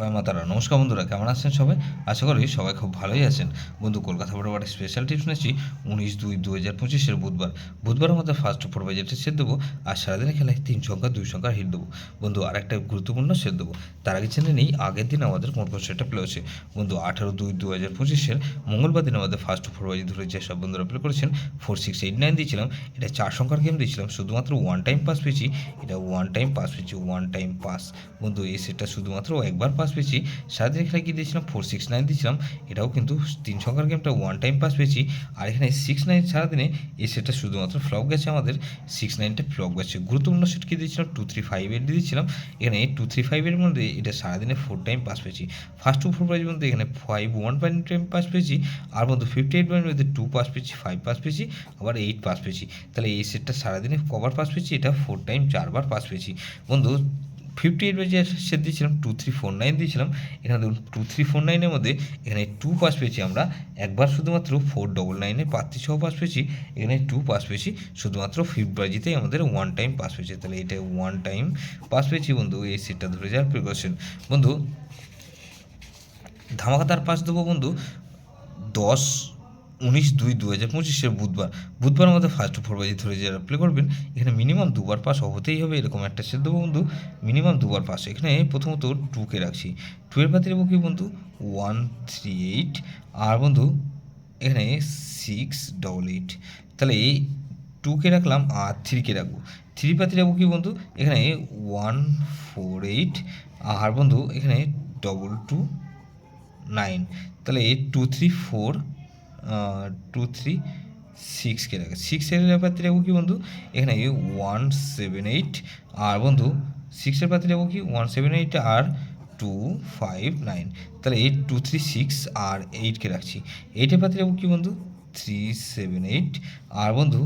জয় মাতারা। নমস্কার বন্ধুরা, কেমন আছেন সবাই? আশা করি সবাই খুব ভালোই আছেন। বন্ধু, কলকাতা বরাবর স্পেশাল টিপস নিয়েছি 19/2/2025 বুধবারের মধ্যে ফার্স্ট 4 বাজেটের সেট দেবো। আর সারাদিনে খেলায় 3 সংখ্যা 2 সংখ্যার হিট দেবো। বন্ধু, আর একটা গুরুত্বপূর্ণ সেট দেবো। তার আগে জেনে নেই আগের দিন আমাদের কোন কোন সেটটা প্লে হচ্ছে। বন্ধু, 18/2/2025 মঙ্গলবার দিন আমাদের ফার্স্ট 4 বাজে ধরে যেসব বন্ধুরা প্লে করেছেন 4689 দিয়েছিলাম। এটা 4 সংখ্যার গেম দিয়েছিলাম, শুধুমাত্র ওয়ান টাইম পাস পেয়েছি। এটা ওয়ান টাইম পাস পেয়েছি, ওয়ান টাইম পাস। বন্ধু, এই সেটটা শুধুমাত্র একবার পাস পেয়েছি। সারাদিন খেলায় কী দিয়েছিলাম 469 দিয়েছিলাম, এটাও কিন্তু 3 সংখ্যার গেমটা ওয়ান টাইম পাস পেয়েছি। আর এখানে 69 সারাদিনে এই সেটটা শুধুমাত্র ফ্লপ গেছে, আমাদের 69টা ফ্লপ গেছে। গুরুত্বপূর্ণ সেট কী দিয়েছিলাম 2358 দিয়েছিলাম। এখানে 235 মধ্যে এটা সারাদিনে 4 টাইম পাস পেয়েছি। ফার্স্ট 4 প্রাইজ মধ্যে এখানে 51 টাইম পাস পেয়েছি। আর বন্ধু 58 মধ্যে 2 পাস পেয়েছি, 5 পাস পেয়েছি, আবার 8 পাস পেয়েছি। তাহলে এই সেটটা সারাদিনে কবার পাস পেয়েছি, এটা 4 টাইম 4বার পাস পেয়েছি। বন্ধু, 58 বাজে সেট দিয়েছিলাম 2349 দিয়েছিলাম। এখানে দেখুন 2349 মধ্যে এখানে 2 পাস পেয়েছি আমরা একবার, শুধুমাত্র 499 প্রার্থী সহ পাস পেয়েছি। এখানে 2 পাস পেয়েছি, শুধুমাত্র ফিফথ বাজিতেই আমাদের ওয়ান টাইম পাস পেয়েছে। তাহলে এটা ওয়ান টাইম পাস পেয়েছি বন্ধু। এই সেটটা ধরে যাওয়ার প্রিকশন। বন্ধু, ধামাকাদার পাস দেবো বন্ধু 10/19/2025 বুধবার আমাদের ফার্স্ট 4 বাজে ধরে যারা প্লে করবেন, এখানে মিনিমাম 2বার পাস হতেই হবে। এরকম একটা সেট দেবো বন্ধু, মিনিমাম 2বার পাস। এখানে প্রথমত 2কে রাখছি, 2 এর পাতে দেবো কি বন্ধু 138। আর বন্ধু এখানে 688। তাহলে এই 2কে রাখলাম আর 3কে রাখবো। 3 পাতে যাবো কি বন্ধু এখানে 148। আর বন্ধু এখানে 229। তাহলে 234 236কে রাখে। 6-এর পাত্রে যাবো কি বন্ধু এখানে 178। আর বন্ধু 6-এর পাত্রে যাবো কি 178 আর 259। তাহলে 236 আর 8কে রাখছি। 8-এর পাত্রে যাবো কি বন্ধু 378। আর বন্ধু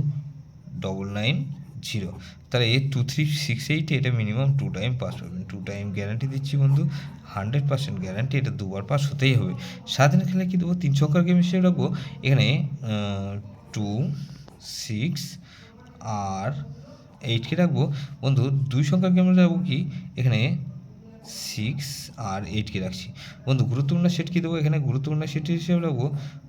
990। তাহলে 2368 এটা মিনিমাম 2 টাইম পাস পাবেন। 2 টাইম গ্যারান্টি দিচ্ছি বন্ধু, 100% গ্যারান্টি। এটা 2বার পাস হতেই হবে। সারাদিন খেলে কি দেবো 3 সংখ্যার গেম হিসেবে রাখবো। এখানে 2 6 আর 8কে রাখবো। বন্ধু 2 সংখ্যার গেম রাখবো কি এখানে 6 আর 8কে রাখছি। বন্ধু, গুরুত্বপূর্ণ সেট কী দেবো এখানে, গুরুত্বপূর্ণ সেট হিসেবে রাখবো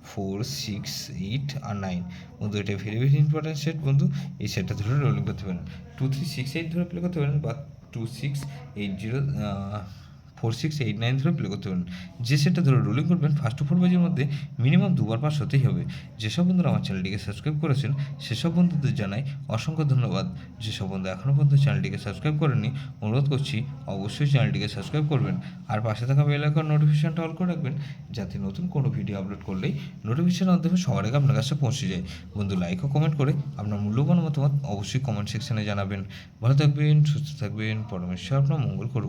4 6 8 আর 9। বন্ধু, এটা ভেরি ভেরি ইম্পর্টেন্ট সেট বন্ধু। এই সেটটা ধরে রোলিং করতে পারেন, 2 3 6 8 ধরে প্লে করতে পারেন, বা 2 6 8 0 4 6 8 9 ধরে প্লে করতে পারেন। যে সেটটা ধরে রোলিং করবেন ফার্স্ট 4 বাজের মধ্যে মিনিমাম 2বার পাস হতেই হবে। যেসব বন্ধুরা আমার চ্যানেলটিকে সাবস্ক্রাইব করেছেন সেসব বন্ধুদের জানাই অসংখ্য ধন্যবাদ। যেসব বন্ধু এখনও পর্যন্ত চ্যানেলটিকে সাবস্ক্রাইব করেননি, অনুরোধ করছি অবশ্যই চ্যানেলটিকে সাবস্ক্রাইব করবেন। আর পাশে থাকা বেল আইকন নোটিফিকেশনটা অল করে রাখবেন, যাতে নতুন কোনো ভিডিও আপলোড করলেই নোটিফিকেশনের মাধ্যমে সবার আগে আপনার কাছে পৌঁছে যায়। বন্ধু, লাইক ও কমেন্ট করে আপনার মূল্যবান মতামত অবশ্যই কমেন্ট সেকশনে জানাবেন। ভালো থাকবেন, সুস্থ থাকবেন, পরমেশ্বর আপনার মঙ্গল করুক।